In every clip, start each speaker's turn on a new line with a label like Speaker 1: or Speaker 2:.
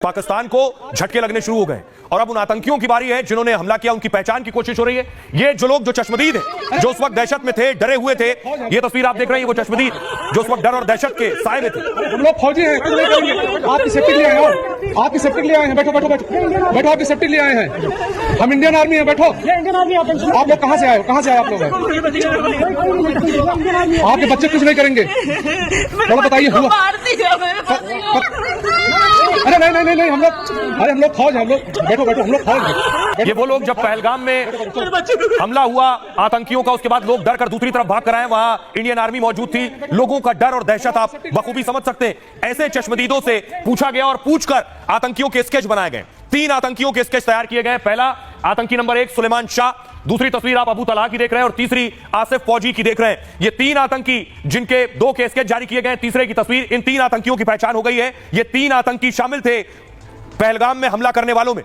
Speaker 1: पाकिस्तान को झटके लगने शुरू हो गए और अब उन आतंकियों की बारी है जिन्होंने हमला किया, उनकी पहचान की कोशिश हो रही है। ये जो लोग जो चश्मदीद हैं, जो उस वक्त दहशत में थे, डरे हुए थे, ये तस्वीर आप देख रहे हैं, वो चश्मदीद जो उस वक्त डर और दहशत के साए में थे।
Speaker 2: हम लोग फौजी हैं, कुछ नहीं करेंगे। आपकी सेफ्टी के लिए आए हैं, आपकी सेफ्टी के लिए आए हैं। बैठो बैठो बैठो बैठो, आपकी सेफ्टी के लिए आए हैं। हम इंडियन आर्मी हैं, बैठो। आप लोग कहाँ से आए हो? कहाँ से आए आप लोग? आपके बच्चे कुछ नहीं करेंगे, थोड़ा बताइए। अरे नहीं नहीं नहीं, हम लोग फौज हैं, हम लोग बैठो बैठो, हम लोग फौज हैं।
Speaker 1: ये वो लोग जब पहलगाम में हमला हुआ आतंकियों का, उसके बाद लोग डर कर दूसरी तरफ भाग कर आए, वहां इंडियन आर्मी मौजूद थी। लोगों का डर और दहशत आप बखूबी समझ सकते हैं। ऐसे चश्मदीदों से पूछा गया और पूछकर आतंकियों के स्केच बनाए गए। 3 आतंकियों के स्केच तैयार किए गए। पहला आतंकी नंबर 1 सुलेमान शाह, दूसरी तस्वीर आप अबू तलहा की देख रहे हैं और तीसरी आसिफ फौजी की देख रहे हैं। ये 3 आतंकी जिनके 2 के स्केच जारी किए गए, तीसरे की तस्वीर। इन 3 आतंकियों की पहचान हो गई है। ये 3 आतंकी शामिल थे पहलगाम में हमला करने वालों में।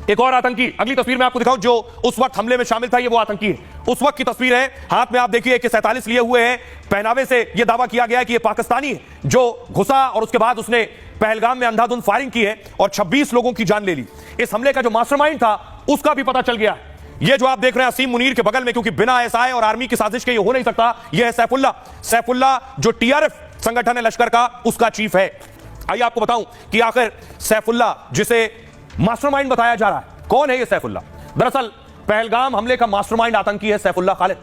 Speaker 1: एक और आतंकी अगली तस्वीर में आपको दिखाऊं जो उस वक्त हमले में शामिल था, ये वो आतंकी है। उस वक्त की तस्वीर है, हाथ में आप देखिए कि 47 लिए हुए हैं। पहनावे से यह दावा किया गया है कि यह पाकिस्तानी है जो घुसा और उसके बाद उसने पहलगाम में अंधाधुंध फायरिंग की है और 26 लोगों की जान ले ली। इस हमले का जो मास्टरमाइंड था उसका भी पता चल गया है। ये जो आप देख रहे हैं असीम मुनीर के बगल में, क्योंकि बिना एसआई और आर्मी की साजिश के ये हो नहीं सकता, यह है सैफुल्ला। सैफुल्ला जो टीआरएफ संगठन है लश्कर का, उसका चीफ है। आइए आपको बताऊं कि आखिर सैफुल्ला जिसे मास्टरमाइंड बताया जा रहा है, कौन है ये सैफुल्ला? दरअसल पहलगाम हमले का मास्टरमाइंड आतंकी है सैफुल्ला खालिद,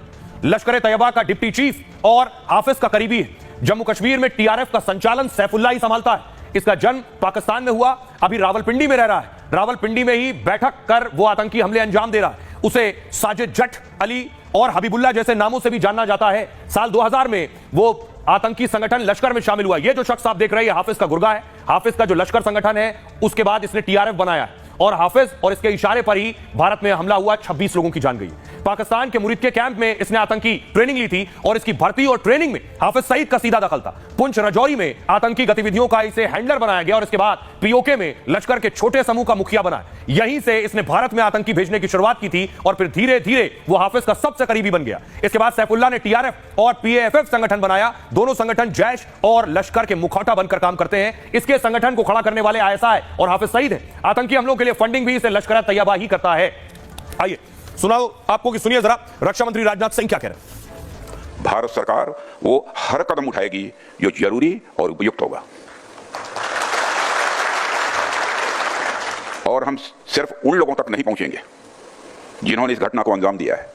Speaker 1: लश्कर तैयबा का डिप्टी चीफ और हाफिज का करीबी है। जम्मू कश्मीर में टीआरएफ का संचालन सैफुल्ला ही संभालता है। इसका जन्म पाकिस्तान में हुआ, अभी रावलपिंडी में रह रहा है। रावलपिंडी में ही बैठक कर वो आतंकी हमले अंजाम दे रहा है। उसे साजिद जट, अली और हबीबुल्लाह जैसे नामों से भी जाना जाता है। साल 2000 में वो आतंकी संगठन लश्कर में शामिल हुआ। ये जो शख्स आप देख रहे हैं हाफिज का गुर्गा है। हाफिज का जो लश्कर संगठन है उसके बाद इसने टीआरएफ बनाया है और हाफिज और इसके इशारे पर ही भारत में हमला हुआ, 26 लोगों की जान गई। पाकिस्तान के मुरीद के कैंप में इसने आतंकी ट्रेनिंग ली थी और इसकी भर्ती और ट्रेनिंग में हाफिज सईद का सीधा दखल था। पुंछ राजौरी में आतंकी गतिविधियों का इसे हैंडलर बनाया गया और इसके बाद पीओके में लश्कर के छोटे समूह का मुखिया बनाया। यहीं से इसने भारत में आतंकी भेजने की शुरुआत की थी और फिर धीरे धीरे वो हाफिज का सबसे करीबी बन गया। इसके बाद सैफुल्लाह ने टीआरएफ और पीएएफएफ संगठन बनाया। दोनों संगठन जैश और लश्कर के मुखौटा बनकर काम करते हैं। इसके संगठन को खड़ा करने वाले आईएसआई और हाफिज सईद हैं। आतंकी हमलों के लिए फंडिंग भी इसे लश्कर तैयबा ही करता है। आइए सुनाओ आपको कि सुनिए जरा रक्षा मंत्री राजनाथ सिंह क्या कह रहे हैं।
Speaker 3: भारत सरकार वो हर कदम उठाएगी जो जरूरी और उपयुक्त होगा और हम सिर्फ उन लोगों तक नहीं पहुंचेंगे जिन्होंने इस घटना को अंजाम दिया है।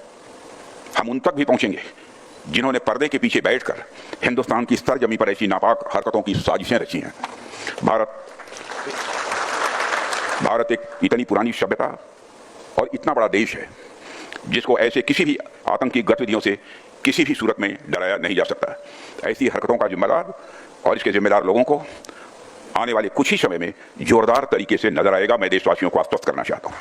Speaker 3: हम उन तक भी पहुंचेंगे जिन्होंने पर्दे के पीछे बैठकर हिंदुस्तान की सरजमी पर ऐसी नापाक हरकतों की साजिशें रची हैं। भारत एक इतनी पुरानी सभ्यता और इतना बड़ा देश है जिसको ऐसे किसी भी आतंकी गतिविधियों से किसी भी सूरत में डराया नहीं जा सकता। ऐसी हरकतों का जिम्मेदार और इसके जिम्मेदार लोगों को आने वाले कुछ ही समय में जोरदार तरीके से नजर आएगा। मैं देशवासियों को आश्वस्त करना चाहता हूं।